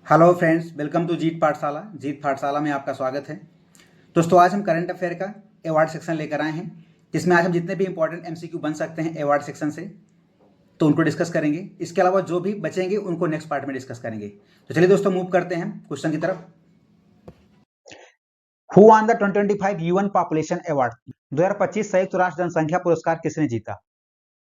Hello friends, welcome to जीत पाठशाला। जीत पाठशाला में आपका स्वागत है। दोस्तों, आज हम करंट अफेयर का अवार्ड सेक्शन लेकर आए हैं, जिसमें आज हम जितने भी इंपॉर्टेंट एमसीक्यू बन सकते हैं अवार्ड सेक्शन से, तो उनको डिस्कस करेंगे। इसके अलावा जो भी बचेंगे उनको नेक्स्ट पार्ट में डिस्कस करेंगे। तो चलिए दोस्तों, मूव करते हैं क्वेश्चन की तरफ। Who won the 2025 UN population award? 2025 संयुक्त राष्ट्र जनसंख्या पुरस्कार किसने जीता?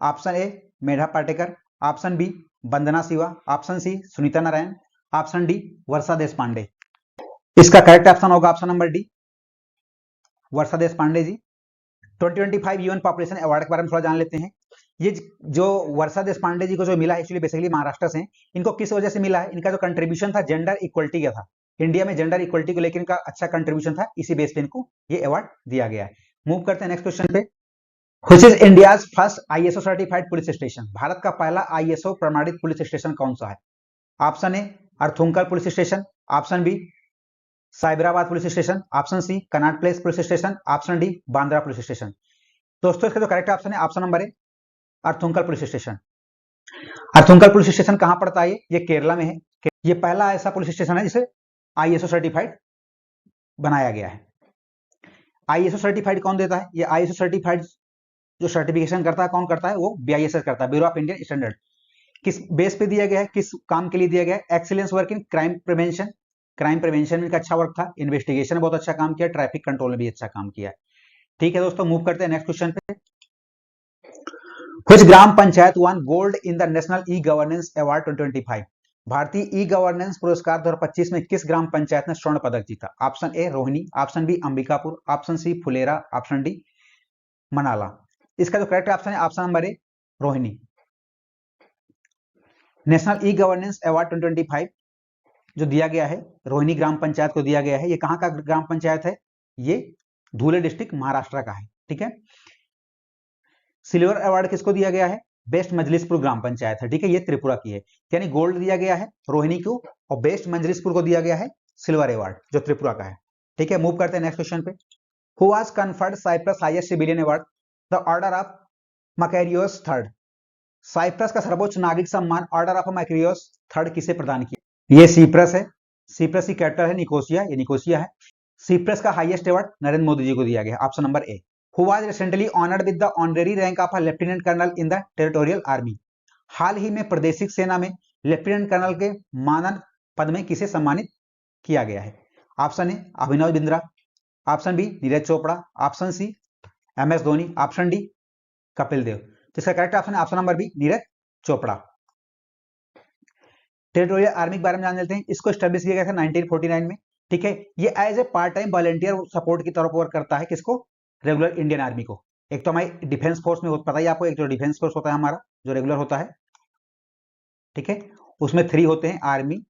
Option A Medha Patkar, option B Vandana Shiva, option C Sunita Narain, option D Varsha Deshpande. इसका करेक्ट ऑप्शन होगा option number D, Varsha Deshpande ji. 2025 UN population award के बारे में थोड़ा जान लेते हैं। ये जो वर्षा देशपांडे जी को जो मिला है, एक्चुअली बेसिकली महाराष्ट्र से। इनको किस वजह से मिला है? इनका जो कंट्रीब्यूशन था जेंडर इक्वलिटी का था। इंडिया में जेंडर इक्वलिटी को लेकर इनका अच्छा कंट्रीब्यूशन था, इसी बेस पे इनको ये अवार्ड दिया गया है। मूव करते हैं नेक्स्ट क्वेश्चन पे। Which is India's first ISO certified police station? Bharat का पहला आईएसओ प्रमाणित पुलिस स्टेशन कौन सा है? Option A Arthunkal police station, option B Cyberabad police station, option C Connaught Place police station, option D Bandra police station. दोस्तों, इसका जो करेक्ट ऑप्शन है option number A Arthunkal police station. Arthunkal police station कहां पड़ता है? ये केरला में है। ये पहला ऐसा पुलिस स्टेशन है जिसे आईएसओ सर्टिफाइड बनाया गया है। आईएसओ सर्टिफाइड कौन देता है? ये आईएसओ सर्टिफाइड जो सर्टिफिकेशन करता है, कौन करता है? वो बीआईएसएस करता है, ब्यूरो ऑफ इंडियन स्टैंडर्ड। किस बेस पे दिया गया है, किस काम के लिए दिया गया है? Excellence work in crime prevention. Crime prevention में इनका अच्छा वर्क था, इन्वेस्टिगेशन में बहुत अच्छा काम किया, ट्रैफिक कंट्रोल में भी अच्छा काम किया। ठीक है दोस्तों, मूव करते हैं नेक्स्ट क्वेश्चन पे। कुछ gram panchayat won gold in the national e governance award 2025? भारतीय ई गवर्नेंस पुरस्कार 2025 में किस ग्राम पंचायत ने स्वर्ण पदक जीता? Option A Rohini, option B Ambikapur, option C Phulera, option D Manala. इसका जो करेक्ट ऑप्शन है option number A Rohini. National e governance award 2025 जो दिया गया है रोहिणी ग्राम पंचायत को दिया गया है। ये कहां का ग्राम पंचायत है? ये धुले डिस्ट्रिक्ट महाराष्ट्र का है। ठीक है। सिल्वर अवार्ड किसको दिया गया है? बेस्ट मजलिसपुर ग्राम पंचायत है। ठीक है, ये त्रिपुरा की है। यानी गोल्ड दिया गया है रोहिणी को और बेस्ट मजलिसपुर को दिया गया है सिल्वर अवार्ड, जो त्रिपुरा का है। ठीक है, मूव करते हैं नेक्स्ट क्वेश्चन पे। Who was conferred Cyprus highest civilian award? The order of Makarios third. Cyprus का सर्वोच्च नागरिक सम्मान ऑर्डर ऑफ मैकेरियोस थर्ड किसे प्रदान किया? ये सीप्रस है। सीप्रस की कैपिटल है निकोसिया, ये निकोसिया है। सीप्रस का हाईएस्ट अवार्ड नरेंद्र मोदी जी को दिया गया, option number A. Who was recently honored with the honorary rank of a lieutenant colonel in the territorial army? हाल ही में प्रादेशिक सेना में लेफ्टिनेंट कर्नल के मानद पद में किसे सम्मानित किया गया है? Option A Abhinav Bindra, option B Neeraj Chopra, option C MS Dhoni, option D Kapil Dev. तो इसका करेक्ट ऑप्शन है option number B Neeraj Chopra. Territorial army के बारे में जान लेते हैं। इसको स्टैब्लिश किया गया था 1949 में। ठीक है, ये as a part time volunteer support की तरफ वर्क करता है। किसको? रेगुलर इंडियन आर्मी को। एक तो हमारी डिफेंस फोर्स में पता ही आपको, एक जो डिफेंस फोर्स होता है हमारा जो रेगुलर होता है, ठीक है, उसमें 3 होते हैं आर्मी,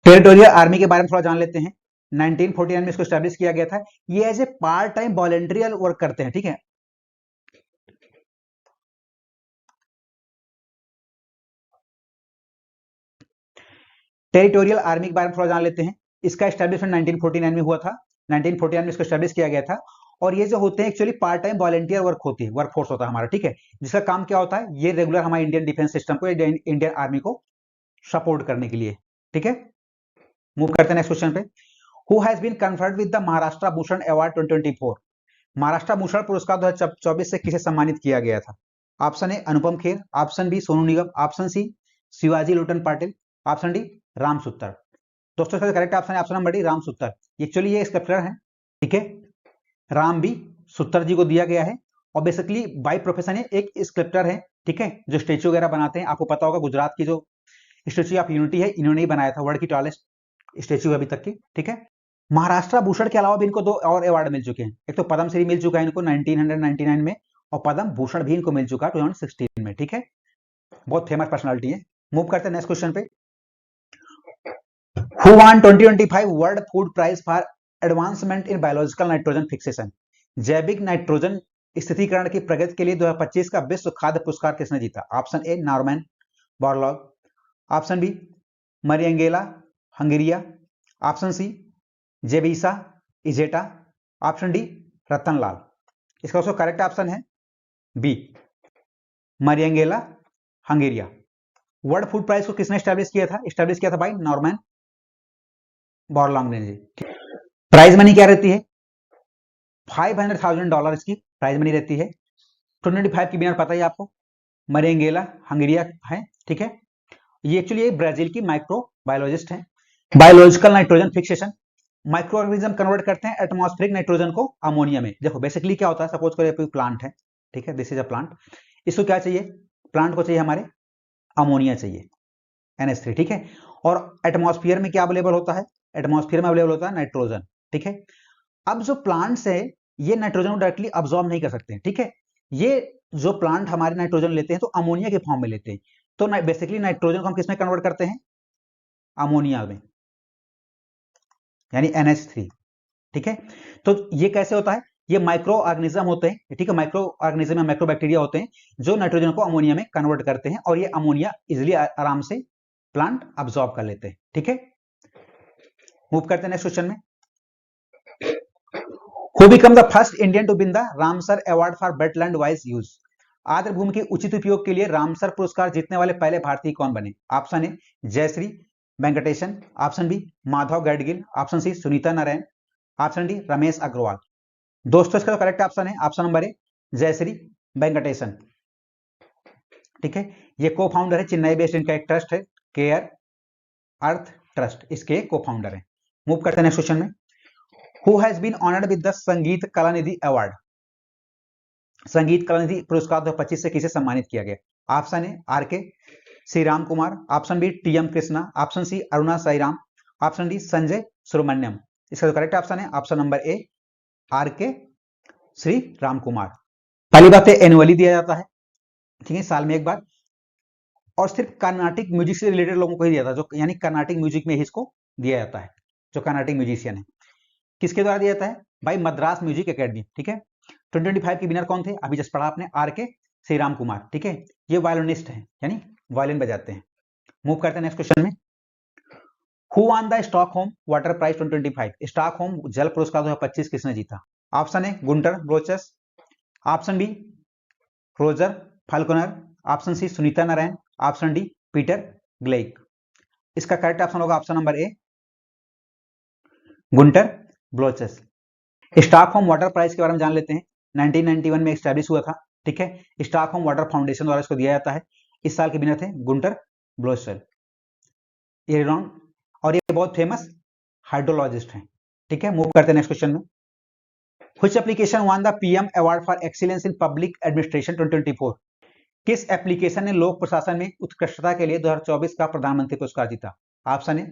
टेरिटोरियल आर्मी के बारे में थोड़ा जान लेते हैं। 1949 में इसको स्टैब्लिश किया गया था। ये as a part time volunteer work करते हैं। ठीक है, टेरिटोरियल आर्मी के बारे में थोड़ा जान लेते हैं। इसका स्टैब्लिशमेंट 1949 में हुआ था। 1949 में इसको स्टैब्लिश किया गया था। और ये जो होते हैं actually part time volunteer work होती है, वर्कफोर्स होता है हमारा। ठीक है, जिसका काम क्या होता है? ये रेगुलर हमारे इंडियन डिफेंस सिस्टम को, इंडियन आर्मी को सपोर्ट करने के लिए। ठीक है, मूव करते हैं नेक्स्ट क्वेश्चन पे। Who has been conferred with the Maharashtra Bhushan award 2024? Maharashtra Bhushan पुरस्कार 2024 से किसे सम्मानित किया गया था? Option A Anupam Kher, option B Sonu Nigam, option C Shivaji Lotan Patil, option D Ram Sutar. दोस्तों, इसका करेक्ट ऑप्शन है option number D Ram सुत्तर। Actually ये स्कल्पचर है। ठीक है, राम बी सुत्तर जी को दिया गया है और बेसिकली बाय प्रोफेशन है एक स्कल्पचर है। ठीक है, जो स्टेच्यू वगैरह बनाते हैं, आपको पता होगा गुजरात की जो स्टेच्यू ऑफ यूनिटी है इन्होंने ही बनाया था, वर्ल्ड की टॉलेस्ट स्टेच्यू अभी तक की। ठीक है, महाराष्ट्र भूषण के अलावा भी इनको 2 और अवार्ड मिल चुके हैं। एक तो पद्म श्री मिल चुका है इनको 1999 में, और पद्म भूषण भी इनको मिल चुका है 2016 में। ठीक है, बहुत फेमस पर्सनालिटी है। मूव करते हैं नेक्स्ट क्वेश्चन पे। Who won 2025 world food prize for advancement in biological nitrogen fixation? जैविक नाइट्रोजन स्थितीकरण की प्रगति के लिए 2025 का विश्व खाद्य पुरस्कार किसने जीता? Option A Norman Borlaug, option B Mariangela Hungria, option C Gebisa Ejeta, option D Rattan Lal. इसका उसको करेक्ट ऑप्शन है B Mariangela Hungria. World food prize को किसने स्टैब्लिश किया था? स्टैब्लिश किया था भाई नॉर्मन बोरलॉग ने जी। प्राइज मनी क्या रहती है? $500,000 इसकी प्राइज मनी रहती है। 2025 की विनर पता ही आपको मरियंगेला हंगेरिया है, ठीक है। ये एक्चुअली ब्राजील की माइक्रो बायोलॉजिस्ट है। Biological nitrogen fixation, micro organism convert करते हैं एटमॉस्फेरिक नाइट्रोजन को अमोनिया में। देखो बेसिकली क्या होता है, सपोज करो प्लांट है, ठीक है, दिस इज अ प्लांट, इसको क्या चाहिए? प्लांट को चाहिए हमारे अमोनिया चाहिए NH3, ठीक है। और एटमॉस्फेयर में क्या अवेलेबल होता है? एटमॉस्फेयर में अवेलेबल होता है नाइट्रोजन, ठीक है। अब जो प्लांट्स है ये नाइट्रोजन को डायरेक्टली अब्सॉर्ब नहीं कर सकते, ठीक है। ये जो प्लांट हमारे नाइट्रोजन लेते हैं तो अमोनिया के फॉर्म में लेते हैं। तो बेसिकली नाइट्रोजन को हम किसमें कन्वर्ट करते हैं? अमोनिया में, यानी NH3, ठीक है। तो ये कैसे होता है? ये माइक्रो ऑर्गेनिज्म होते हैं, ठीक है, माइक्रो ऑर्गेनिज्म में माइक्रो बैक्टीरिया होते हैं जो नाइट्रोजन को अमोनिया में कन्वर्ट करते हैं और ये अमोनिया इजिली आराम से प्लांट अब्सॉर्ब कर लेते हैं, ठीक है। मूव करते हैं नेक्स्ट क्वेश्चन में। Who became the first Indian to win the Ramsar award for wetland wise use? आर्द्र भूमि के उचित उपयोग के लिए रामसर पुरस्कार जीतने वाले पहले भारतीय कौन बने? Option A Jayashree Venkatesan, option B Madhav Gadgil, option C Sunita Narain, option D Ramesh Agarwal. दोस्तों इसका करेक्ट ऑप्शन है option number A Jayashree Venkatesan, ठीक है। ये को फाउंडर है चेन्नई बेस्ड, इनका एक ट्रस्ट है केयर अर्थ ट्रस्ट, इसके को फाउंडर है। मूव करते हैं नेक्स्ट क्वेश्चन में। Who has been honoured with the Sangeet Kalanidhi award? संगीत कलानिधि पुरस्कार 2025 से किसे सम्मानित किया गया? Option A R K Shri Ram Kumar, option B TM Krishna, option C Aruna Sairam, option D Sanjay Subramaniam. इसका जो करेक्ट ऑप्शन है option number A R K Shri Ram Kumar. पहली बात है एनुअली दिया जाता है, ठीक है, साल में एक बार, और सिर्फ कर्नाटिक म्यूजिक से रिलेटेड लोगों को ही दिया जाता है, जो यानी कर्नाटिक म्यूजिक में ही इसको दिया जाता है, जो कर्नाटिक म्यूजिशियन है। किसके द्वारा दिया जाता है? भाई मद्रास म्यूजिक एकेडमी, ठीक है। 2025 के विनर कौन थे? अभी जस्ट पढ़ा आपने, आर के श्री राम कुमार, ठीक है। ये वायलिनिस्ट हैं, यानी वायलिन बजाते हैं। मूव करते हैं नेक्स्ट क्वेश्चन में। Who won the Stockholm water prize 2025? Stockholm जल पुरस्कार 2025 किसने जीता? Option A Gunter Bloschl, option B Roger Falconer, option C Sunita Narain, option D Peter Gleick. इसका करेक्ट ऑप्शन होगा option number A Gunter Bloschl. Stockholm water prize के बारे में जान लेते हैं। 1991 में एस्टैब्लिश हुआ था, ठीक है। स्टॉकहोम वाटर फाउंडेशन द्वारा इसको दिया जाता है। इस साल के विनर थे गुंटर ब्लोचर, ये और ये बहुत फेमस हाइड्रोलॉजिस्ट हैं, ठीक है। मूव करते हैं नेक्स्ट क्वेश्चन में। Which application one the PM award for excellence in public administration 2024? किस एप्लीकेशन ने लोक प्रशासन में उत्कृष्टता के लिए 2024 का प्रधानमंत्री पुरस्कार जीता? ऑप्शन ए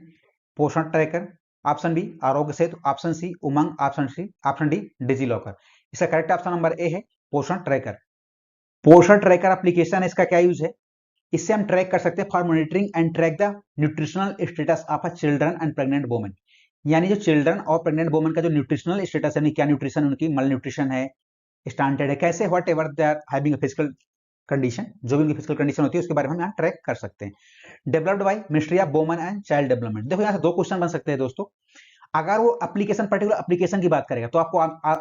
पोषण tracker, option B Aarogya Setu, option C उमंग, ऑप्शन डी डिजी लॉकर। इसका करेक्ट ऑप्शन नंबर ए है पोषण ट्रैकर। पोषण ट्रैकर एप्लीकेशन, इसका क्या यूज है? इससे हम ट्रैक कर सकते हैं for monitoring and track the nutritional status of a children and pregnant women, यानी जो चिल्ड्रन और प्रेग्नेंट वुमेन का जो न्यूट्रिशनल स्टेटस है, क्या न्यूट्रिशन उनकी मल न्यूट्रिशन है, स्टैंडर्ड है, कैसे whatever they are having physical condition, जो भी उनकी फिजिकल कंडीशन होती है उसके बारे में हम यहाँ ट्रैक कर सकते हैं। Developed by ministry of women and child development. देखो यहाँ से दो क्वेश्चन बन सकते हैं दोस्तों। अगर वो एप्लीकेशन पर्टिकुलर एप्लीकेशन की बात करेगा तो आपको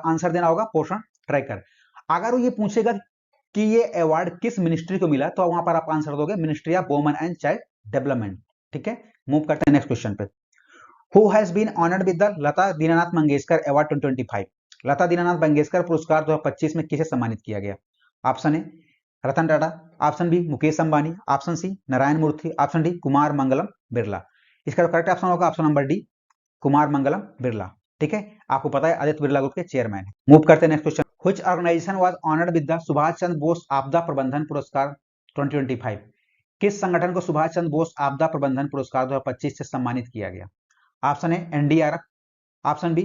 आंसर देना होगा पोषण ट्रैकर। अगर वो ये पूछेगा कि ये अवार्ड किस मिनिस्ट्री को मिला तो वहां पर आप आंसर दोगे ministry of women and child development, ठीक है। मूव करते हैं नेक्स्ट क्वेश्चन पे। Who has been honoured with the Lata Dinanath Mangeshkar award 2025? Lata Dinanath Mangeshkar पुरस्कार 2025 में किसे सम्मानित किया गया? Option A Ratan Tata, option B Mukesh Ambani, option C Narayana Murthy, option D Kumar Mangalam Birla. इसका करेक्ट ऑप्शन होगा option number D Kumar Mangalam Birla, ठीक है। आपको पता है आदित्य बिरला ग्रुप के चेयरमैन है। मूव करते हैं next question. Which organisation was honoured with the Subhash Chandra Bose आपदा प्रबंधन पुरस्कार 2025? किस संगठन को सुभाष चंद्र बोस आपदा प्रबंधन पुरस्कार 2025 से सम्मानित किया गया? Option A NDRF, option B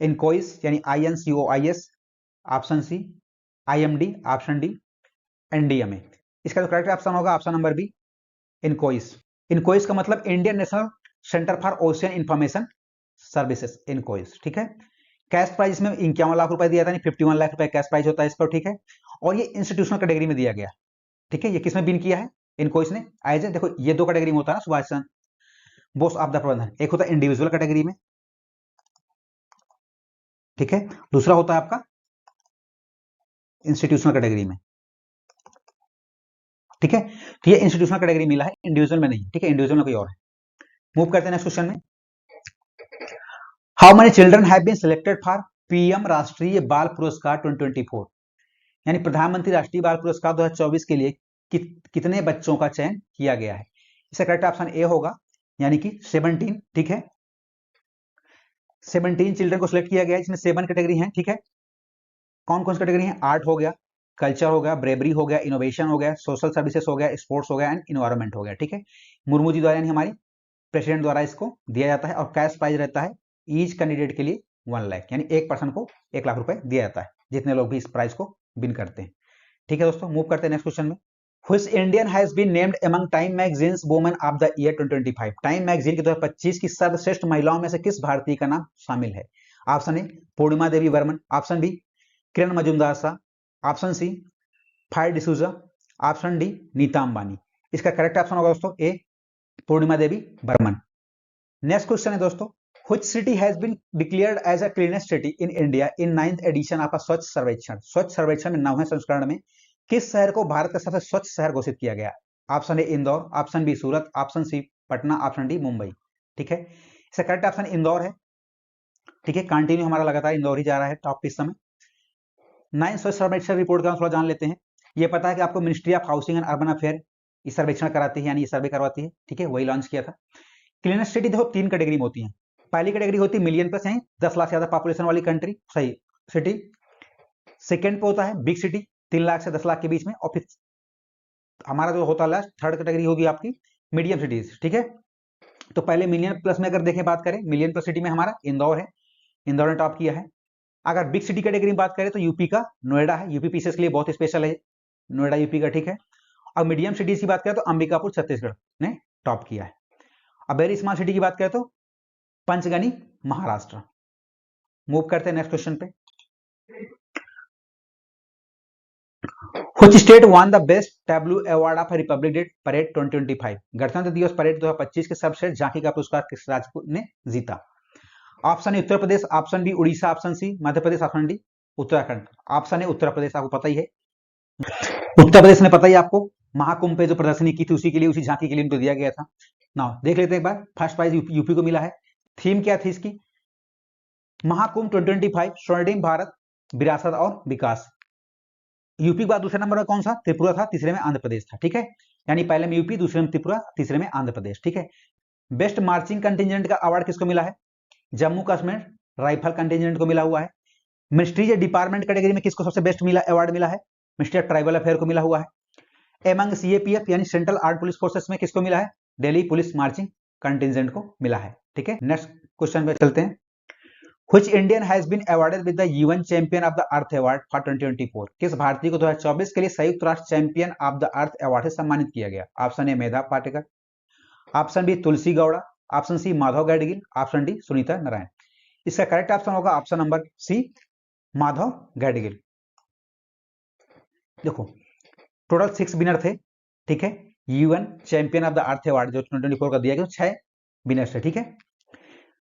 INCOIS यानी INCOIS, option C IMD, option D NDMA। इसका जो करेक्ट ऑप्शन होगा option number B INCOIS. INCOIS का मतलब Indian national centre for ocean information services, INCOIS, ठीक है। कैश प्राइज में 51 लाख रुपए दिया था, 51 लाख रुपए कैश प्राइज होता है इसका, ठीक है। और ये इंस्टीट्यूशनल कैटेगरी में दिया गया, ठीक है। ये किसमें बिन किया है इनको इसने, एज ए, देखो ये दो कैटेगरी में होता है ना सुभाष चंद्र बोस आपदा प्रबंधन, एक होता है इंडिविजुअल कैटेगरी में, ठीक है, दूसरा होता है आपका इंस्टीट्यूशनल कैटेगरी में, ठीक है। तो ये इंस्टीट्यूशनल कैटेगरी मिला है, इंडिविजुअल में नहीं, ठीक है, इंडिविजुअल में कोई और है। मूव करते हैं नेक्स्ट क्वेश्चन में। How many children have been selected for PM Rashtriya Bal पुरस्कार 2024, यानी प्रधानमंत्री राष्ट्रीय बाल पुरस्कार 2024 के लिए कितने बच्चों का चयन किया गया है। इसका करेक्ट ऑप्शन ए होगा, यानी कि 17, ठीक है। 17 चिल्ड्रन को सिलेक्ट किया गया है, इसमें 7 कैटेगरी हैं, ठीक है। कौन कौन सी कैटेगरी है, आर्ट हो गया, कल्चर हो गया, ब्रेवरी हो गया, इनोवेशन हो गया, सोशल सर्विसेज हो गया, स्पोर्ट्स हो गया एंड इन्वायरमेंट हो गया, ठीक है। मुर्मू जी द्वारा यानी हमारी प्रेसिडेंट द्वारा इसको दिया जाता है और कैश प्राइज रहता है ईच कैंडिडेट के लिए 1 लाख, यानी एक पर्सन को 1 लाख रुपए दिया जाता है, जितने लोग भी इस प्राइज को विन करते हैं, ठीक है दोस्तों। मूव करते हैं नेक्स्ट क्वेश्चन में। Which Indian has been named among Time magazines women of the year 2025, Time magazine के 2025 की सर्वश्रेष्ठ महिलाओं में से किस भारतीय का नाम शामिल है। Option A Purnima Devi Barman, option B Kiran Mazumdar Shaw, option C Faye D'Souza, option D Nita Ambani. इसका करेक्ट ऑप्शन होगा दोस्तों A Purnima Devi Barman. Next question है दोस्तों, which city has been declared as a cleanest city in India in 9th edition of Swachh Survekshan, स्वच्छ सर्वेक्षण में 9वें संस्करण में किस शहर को भारत का सबसे स्वच्छ शहर घोषित किया गया। Option A Indore, option B Surat, option C Patna, option D Mumbai, ठीक है। इसका करेक्ट ऑप्शन इंदौर है, ठीक है। कंटिन्यू हमारा लगातार इंदौर ही जा रहा है टॉप इस समय। 9 स्वच्छ सर्वेक्षण रिपोर्ट का थोड़ा जान लेते हैं। ये पता है कि आपको ministry of housing and urban affair इस सर्वेक्षण कराती है, यानी ये सर्वे करवाती है, ठीक है, वही लॉन्च किया था। क्लीनेस्ट सिटी देखो 3 कैटेगरी में होती है। पहली कैटेगरी होती है मिलियन प्लस, यानी 10 लाख से ज्यादा पॉपुलेशन वाली कंट्री, सही सिटी। सेकंड पे होता है बिग सिटी, 3 लाख से 10 लाख के बीच में, और फिर हमारा जो होता है थर्ड कैटेगरी होगी आपकी मीडियम सिटीज, ठीक है। तो पहले मिलियन प्लस में अगर देखें, बात करें मिलियन प्लस सिटी में हमारा इंदौर है, इंदौर ने टॉप किया है। अगर बिग सिटी कैटेगरी में बात करें तो यूपी का नोएडा है, यूपी पीसीएस के लिए बहुत स्पेशल है नोएडा यूपी का, ठीक है। और मीडियम सिटीज की बात करें तो अंबिकापुर छत्तीसगढ़ ने टॉप किया है। अब वेरी स्मॉल सिटी की बात करें तो पंचगनी महाराष्ट्र। मूव करते हैं नेक्स्ट क्वेश्चन पे। Which state won the best tableau award of Republic Day Parade 2025, गणतंत्र दिवस परेड 2025 के सर्वश्रेष्ठ झांकी का पुरस्कार किस राज्य ने जीता। Option A Uttar Pradesh, option B Orissa, option C Madhya Pradesh, option D Uttarakhand. Option A Uttar Pradesh, आपको पता ही है, उत्तर प्रदेश ने पता ही आपको महाकुंभ पे जो प्रदर्शनी की थी उसी के लिए, उसी झांकी के लिए उनको दिया गया था ना। देख लेते हैं एक बार, फर्स्ट प्राइज यूपी को मिला है। थीम क्या थी इसकी, महाकुंभ 2025 स्वर्णिम भारत विरासत और विकास। यूपी के बाद दूसरे नंबर में कौन सा, त्रिपुरा था, तीसरे में आंध्र प्रदेश था, ठीक है। यानी पहले में यूपी, दूसरे में त्रिपुरा, तीसरे में आंध्र प्रदेश, ठीक है। बेस्ट मार्चिंग कंटिजेंट का अवार्ड किसको मिला है, जम्मू कश्मीर राइफल कंटिजेंट को मिला हुआ है। मिनिस्ट्री डिपार्टमेंट कैटेगरी में किसको सबसे बेस्ट अवार्ड मिला है, मिनिस्ट्री ऑफ ट्राइबल अफेयर को मिला हुआ है। एमंग सीएपीएफ यानी सेंट्रल आर्med पुलिस फोर्सेस में किसको मिला है, दिल्ली पुलिस मार्चिंग कंटिजेंट को मिला है, ठीक है। नेक्स्ट क्वेश्चन पे चलते हैं। Which Indian has been awarded with the UN Champion of the Earth Award for 2024, किस भारतीय को 2024 के लिए संयुक्त राष्ट्र champion of the earth award से सम्मानित किया गया। Option A Medha Patkar, option B Tulsi Gowda, option C Madhav Gadgil, option D Sunita Narain. इसका करेक्ट ऑप्शन होगा option number C Madhav Gadgil. देखो टोटल 6 विनर थे, ठीक है। UN champion of the earth award जो 2024 का दिया गया 6 विनर थे, ठीक है।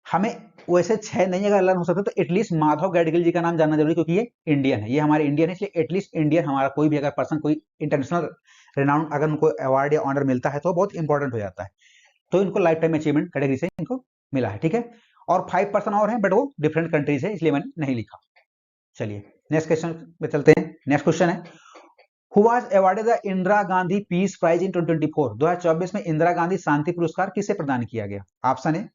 हमें वैसे 6 नहीं अगर लर्न हो सकते तो एटलीस्ट माधव गैडगिल जी का नाम जानना जरूरी, क्योंकि ये इंडियन है, ये हमारे इंडियन है, इसलिए एटलीस्ट इंडियन हमारा कोई भी अगर पर्सन कोई इंटरनेशनल रेनाउंड अगर उनको अवार्ड या ऑनर मिलता है तो बहुत इंपॉर्टेंट हो जाता है। तो इनको लाइफ टाइम अचीवमेंट कैटेगरी से इनको मिला है, ठीक है। और 5 पर्सन और हैं बट वो डिफरेंट कंट्रीज है, इसलिए मैंने नहीं लिखा। चलिए नेक्स्ट क्वेश्चन पे चलते हैं। नेक्स्ट क्वेश्चन है, who was awarded the Indira Gandhi peace prize in 2024, 2024 में इंदिरा गांधी शांति पुरस्कार किसे प्रदान किया गया। Option A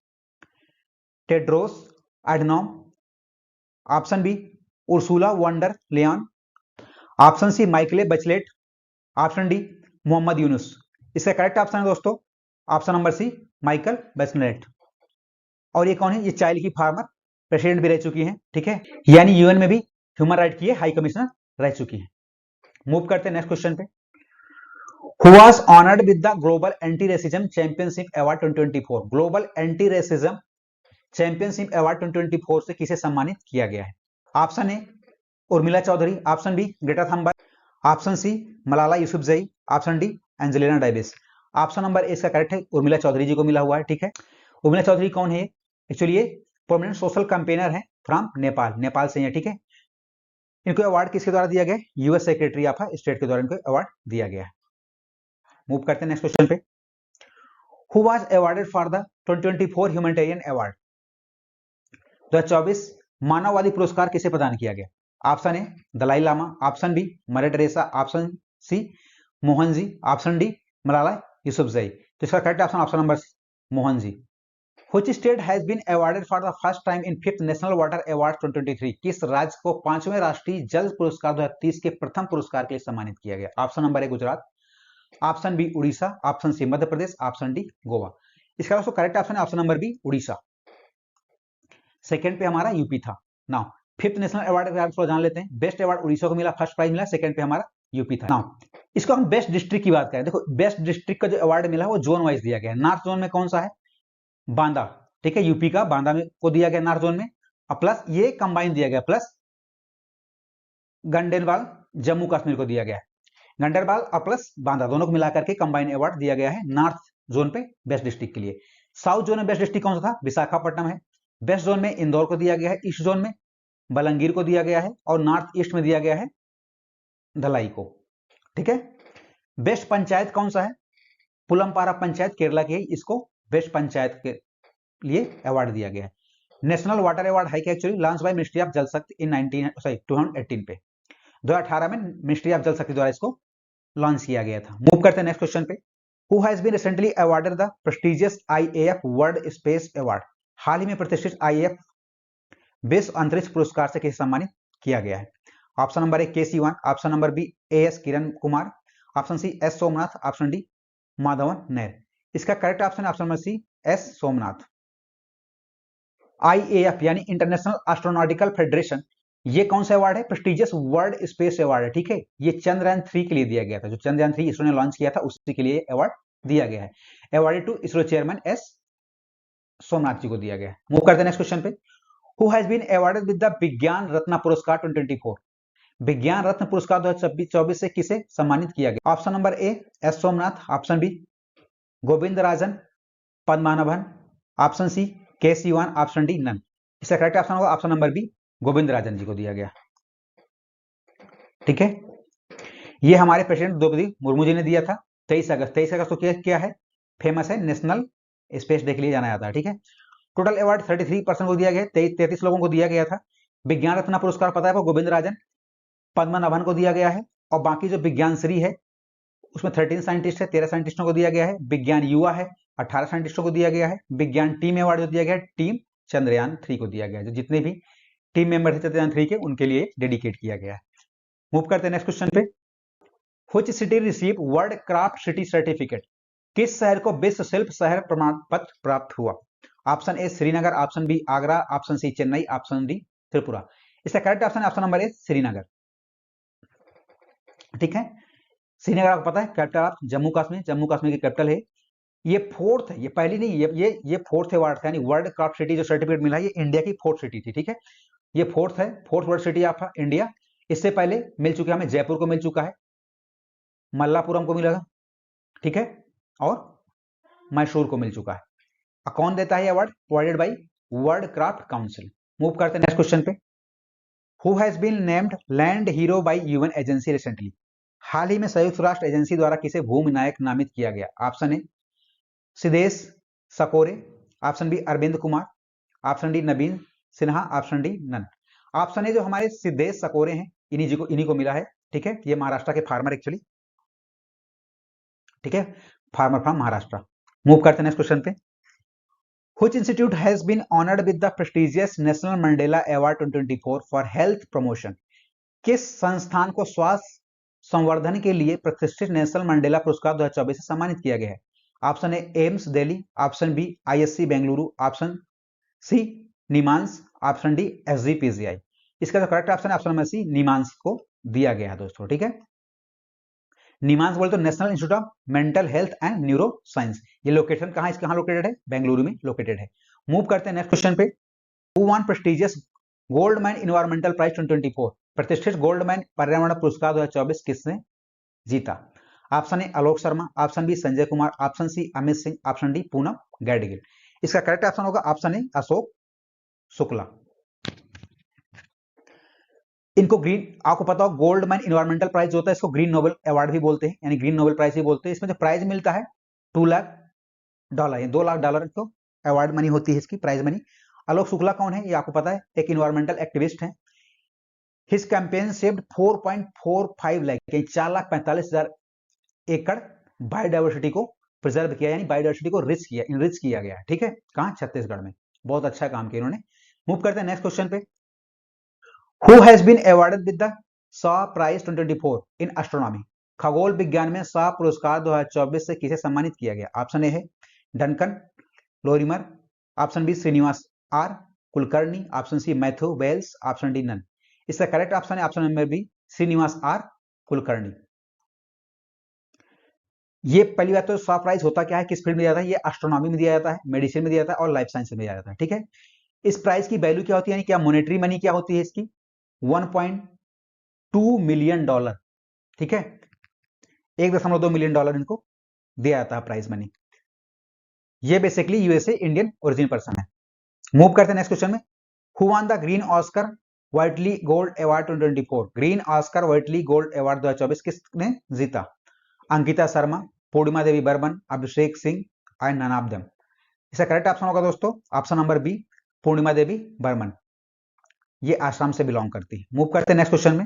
Tedros Adhanom, option B Ursula von der Leyen, option C Michelle Bachelet, option D Mohammad Yunus. इसका करेक्ट ऑप्शन है दोस्तों option number C Michael Bachelet. और ये कौन है, ये चाइल्ड की फार्मर प्रेसिडेंट भी रह चुकी हैं, ठीक है। यानी यूएन में भी ह्यूमन राइट की हाई कमिश्नर रह चुकी हैं। मूव करते हैं नेक्स्ट क्वेश्चन पे। Who was honoured with the global anti racism championship award 2024, global anti racism championship award 2024 से किसे सम्मानित किया गया है? Option A Urmila Chaudhary, option B Greta Thunberg, option C Malala Yousafzai, option D Angelina Davis. Option number A इसका correct है, उर्मिला चौधरी जी को मिला हुआ है। ठीक है, उर्मिला चौधरी कौन है? एक्चुअली ये प्रोमिनेंट सोशल कैंपेनर है फ्रॉम नेपाल, नेपाल से है। ठीक है, इनको अवार्ड किसके द्वारा दिया गया? यूएस सेक्रेटरी ऑफ स्टेट के द्वारा इनको अवार्ड दिया गया है। मूव करते हैं नेक्स्ट क्वेश्चन पे। Who was awarded for the 2024 humanitarian award? 2024 मानववादी पुरस्कार किसे प्रदान किया गया? Option A Dalai Lama, option B Mother Teresa, option C Mohan ji, option D Malala Yousafzai. तो इसका correct option option number Mohan ji. Which state has been awarded for the first time in 5th National Water Awards 2023? किस राज्य को 5वें राष्ट्रीय जल पुरस्कार 2023 के प्रथम पुरस्कार के लिए सम्मानित किया गया? Option number A Gujarat, option B Orissa, option C Madhya Pradesh, option D Goa. इसका दोस्तों करेक्ट ऑप्शन है option number B Orissa. Second पे हमारा यूपी था। नाउ 5th नेशनल अवार्ड को जान लेते हैं। बेस्ट अवार्ड उड़ीसा को मिला, फर्स्ट प्राइज मिला। सेकंड पे हमारा यूपी था। नाउ इसको हम बेस्ट डिस्ट्रिक्ट की बात करें, देखो बेस्ट डिस्ट्रिक्ट का जो अवार्ड मिला वो जोन वाइज दिया गया है। नॉर्थ जोन में कौन सा है? बांदा। ठीक है, यूपी का बांदा में को दिया गया नॉर्थ जोन में, और प्लस ये कंबाइन दिया गया, प्लस गंडेरबाल जम्मू कश्मीर को दिया गया है। गंडेरबाल और प्लस बांदा दोनों को मिलाकर के कंबाइन अवार्ड दिया गया है नॉर्थ जोन पे बेस्ट डिस्ट्रिक्ट के लिए। साउथ जोन में बेस्ट डिस्ट्रिक्ट कौन सा था? विशाखापट्टनम है। वेस्ट जोन में इंदौर को दिया गया है, ईस्ट जोन में बलंगीर को दिया गया है, और नॉर्थ ईस्ट में दिया गया है धलाई को। ठीक है, बेस्ट पंचायत कौन सा है? पुलमपारा पंचायत केरला की है, इसको बेस्ट पंचायत के लिए अवार्ड दिया गया है। नेशनल वाटर अवार्ड है कि actually launch by ministry of जल शक्ति इन 2018 पे 2018 में मिनिस्ट्री ऑफ जल शक्ति द्वारा इसको लॉन्च किया गया था। मूव करते हैं नेक्स्ट क्वेश्चन पे। Who has been recently awarded the prestigious IAF world space award? हाल ही में प्रतिष्ठित IAF विश्व अंतरिक्ष पुरस्कार से किसे सम्मानित किया गया है? Option number A KC1, option number B AS Kiran Kumar, option C S Somanath, option D Madhavan Nair. इसका करेक्ट ऑप्शन है option number C S Somanath. IAF यानी इंटरनेशनल एस्ट्रोनॉटिकल फेडरेशन, ये कौन सा अवार्ड है? प्रेस्टिजियस वर्ल्ड स्पेस अवार्ड है। ठीक है, ये चंद्रयान 3 के लिए दिया गया था, जो चंद्रयान 3 इसरो ने लॉन्च किया था उसी के लिए अवार्ड दिया गया है। Award to ISRO chairman S Somanath ji को दिया गया है। मूव करते हैं नेक्स्ट क्वेश्चन पे। Who has been awarded with the Vigyan Ratna पुरस्कार 2024? विज्ञान रत्न पुरस्कार 2024 से किसे सम्मानित किया गया? Option number A S Somanath, option B Govind Rajan Padmanabhan, option C KC1, option D none. इसका करेक्ट ऑप्शन होगा option number B Govind Rajan ji को दिया गया। ठीक है, ये हमारे प्रेसिडेंट द्रौपदी मुर्मू जी ने दिया था 23 अगस्त। 23 अगस्त को क्या है? फेमस है, नेशनल स्पेस डे के लिए जाना जाता है। ठीक है, टोटल अवार्ड 33% को दिया गया, 33 लोगों को दिया गया था। विज्ञान रत्न पुरस्कार पता है वो गोविंद राजन पद्मनाभन को दिया गया है, और बाकी जो विज्ञान श्री है उसमें 13 साइंटिस्ट है, 13 साइंटिस्टों को दिया गया है। विज्ञान युवा है, 18 साइंटिस्टों को दिया गया है। विज्ञान टीम अवार्ड जो दिया गया है टीम चंद्रयान 3 को दिया गया है, जो जितने भी टीम मेंबर थे चंद्रयान 3 के उनके लिए डेडिकेट किया गया है। मूव करते हैं नेक्स्ट क्वेश्चन पे। Which city receive world craft city certificate? किस शहर को विश्व शिल्प शहर प्रमाण पत्र प्राप्त हुआ? Option A Srinagar, option B Agra, option C Chennai, option D Tripura. इसका करेक्ट ऑप्शन है ऑप्शन नंबर ए श्रीनगर। ठीक है, श्रीनगर आपको पता है कैपिटल ऑफ जम्मू कश्मीर, जम्मू कश्मीर की कैपिटल है। ये फोर्थ है, ये पहली नहीं, ये फोर्थ अवार्ड था, यानी वर्ल्ड क्राफ्ट सिटी जो सर्टिफिकेट मिला ये इंडिया की फोर्थ सिटी थी। ठीक है, ये फोर्थ है, fourth world city of India. इससे पहले मिल चुके हमें जयपुर को मिल चुका है, मल्लापुरम को मिला, ठीक है, और मैसूर को मिल चुका है। कौन देता है award? Provided by world craft council. Move करते हैं नेक्स्ट क्वेश्चन पे। Who has been named land hero by UN agency recently? हाल ही में संयुक्त राष्ट्र एजेंसी द्वारा किसे भूमि नायक नामित किया गया? Option A Siddhesh Sakore, option B Arvind Kumar, option D Naveen Sinha, option D none. Option A जो हमारे सिद्धेश सकोरे हैं इन्हीं को मिला है। ठीक है, ये महाराष्ट्र के फार्मर एक्चुअली, ठीक है, फार्मर फ्रॉम महाराष्ट्र। मूव करते हैं नेक्स्ट क्वेश्चन पे। Which institute has been honored with the prestigious National Mandela Award 2024 for health promotion? किस संस्थान को स्वास्थ्य संवर्धन के लिए प्रतिष्ठित नेशनल मंडेला पुरस्कार 2024 से सम्मानित किया गया है? Option A AIIMS Delhi, option B ISC Bengaluru, option C NIMHANS, option D SGPCI। इसका जो करेक्ट ऑप्शन है ऑप्शन नंबर सी निमांस को दिया गया है दोस्तों। ठीक है, निमांस बोले तो national institute of mental health and neuro science. ये लोकेशन कहाँ, इसके कहाँ लोकेटेड है? बेंगलुरु में लोकेटेड है। मूव करते हैं नेक्स्ट क्वेश्चन पे। Who won prestigious Goldman environmental prize 2024, प्रतिष्ठित गोल्ड मैन पर्यावरण पुरस्कार 2024 किसने जीता? Option A Alok Sharma, option B Sanjay Kumar, option C Amit Singh, option D Poonam Gadgil. इसका करेक्ट ऑप्शन होगा ऑप्शन ए अशोक शुक्ला। इनको ग्रीन, आपको पता हो गोल्ड मैन इन्वायरमेंटल प्राइज होता है, इसको ग्रीन नोबेल अवार्ड भी बोलते हैं, यानी ग्रीन नोबेल प्राइज भी बोलते हैं। इसमें जो प्राइज मिलता है $2 लाख, $2 लाख को अवार्ड मनी होती है इसकी, प्राइज मनी। आलोक शुक्ला कौन है ये आपको पता है, एक इन्वायरमेंटल एक्टिविस्ट है। हिज कैंपेन सेव्ड 4.45 लाख, 4,45,000 एकड़ बायोडाइवर्सिटी को प्रिजर्व किया, यानी बायोडाइवर्सिटी को इनरिच किया गया है। ठीक है, कहां? छत्तीसगढ़ में। बहुत अच्छा काम किया इन्होंने। मूव करते हैं नेक्स्ट क्वेश्चन पे। Who has been awarded with the Shaw Prize 2024 in Astronomy? खगोल विज्ञान में शाह पुरस्कार 2024 से किसे सम्मानित किया गया? ऑप्शन ए है Duncan Lorimer, option B Srinivas R Kulkarni, option C Matthew Wells, option D none. इसका करेक्ट ऑप्शन है option number B Srinivas R Kulkarni. ये पहली बात तो शाह प्राइज होता क्या है, किस फील्ड में दिया जाता है? ये एस्ट्रोनॉमी में दिया जाता है, मेडिसिन में दिया जाता है और लाइफ साइंस में दिया जाता है। ठीक है, इस प्राइज की वैल्यू क्या होती है, यानी क्या मॉनेटरी मनी क्या होती है इसकी? $1.2 मिलियन। ठीक है, $1.2 मिलियन इनको दिया जाता है प्राइज मनी। ये basically USA Indian origin person है। मूव करते हैं नेक्स्ट क्वेश्चन में। Who won the green Oscar Whitley gold award 2024? Green Oscar Whitley gold award 2024 किसने जीता? Ankita Sharma, Purnima Devi Barman, Abhishek Singh and none of them. इसका करेक्ट ऑप्शन होगा दोस्तों option number B Purnima Devi Barman. ये आसाम से बिलोंग करती है। मूव करते हैं नेक्स्ट क्वेश्चन में।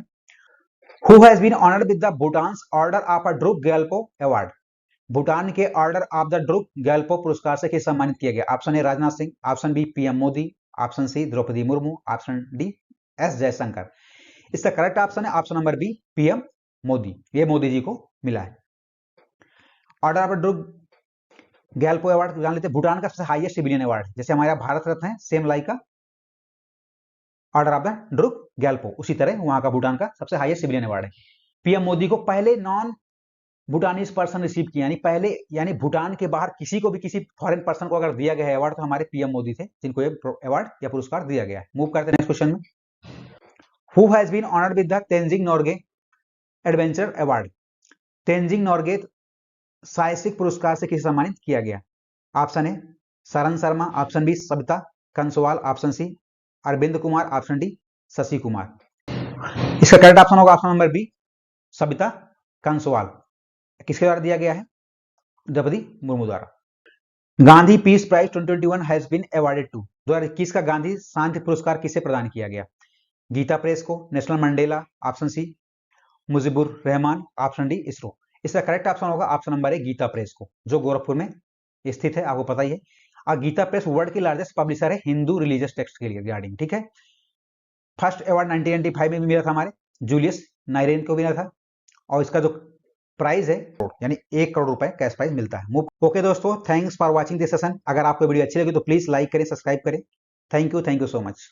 Who has been honoured with the Bhutan order of a Druk Gyalpo award? Bhutan के order of the Druk Gyalpo पुरस्कार से किसे सम्मानित किया गया? Option A Rajnath Singh, option B PM Modi, option C Draupadi Murmu, option D S Jaishankar. इसका करेक्ट ऑप्शन है option number B PM Modi. ये मोदी जी को मिला है। Order of the Druk Gyalpo award जान लेते हैं, भूटान का सबसे हाईएस्ट सिविलियन अवार्ड, जैसे हमारा भारत रत्न है सेम लाइक का order of the Druk Gyalpo, उसी तरह वहां का भूटान का सबसे हाईएस्ट सिविलियन अवार्ड है। पीएम मोदी को पहले नॉन भूटानीज पर्सन रिसीव किया, यानी पहले, यानी भूटान के बाहर किसी को भी, किसी फॉरेन पर्सन को अगर दिया गया है अवार्ड तो हमारे पीएम मोदी थे जिनको ये अवार्ड या पुरस्कार दिया गया है। मूव करते हैं नेक्स्ट क्वेश्चन में। Who has been honoured with the Tenzing Norgay adventure award? Tenzing Norgay साहसिक पुरस्कार से किसे सम्मानित किया गया? Option A Saran Sharma, option B Savita Kanswal, option C Arvind Kumar, option D Shashi Kumar. इसका करेक्ट ऑप्शन होगा option number B Savita Kanswal. किसके द्वारा दिया गया है? द्रौपदी मुर्मू द्वारा। Gandhi peace prize 2021 has been awarded to? 2021 का गांधी शांति पुरस्कार किसे प्रदान किया गया? गीता प्रेस को, Nelson Mandela, option C Mujibur Rahman, option D ISRO. इसका करेक्ट ऑप्शन होगा option number A Gita press को, जो गोरखपुर में स्थित है, आपको पता ही है। और गीता प्रेस वर्ल्ड की लार्जेस्ट पब्लिशर है हिंदू रिलीजियस टेक्स्ट के लिए रिगार्डिंग। ठीक है, फर्स्ट अवार्ड 1995 में भी मिला था हमारे जूलियस नायरेन को मिला था, और इसका जो प्राइस है यानी 1 करोड़ रुपए कैश प्राइस मिलता है। ओके दोस्तों, thanks for watching this session. अगर आपको वीडियो अच्छी लगी तो प्लीज लाइक करें, सब्सक्राइब करें। Thank you so much.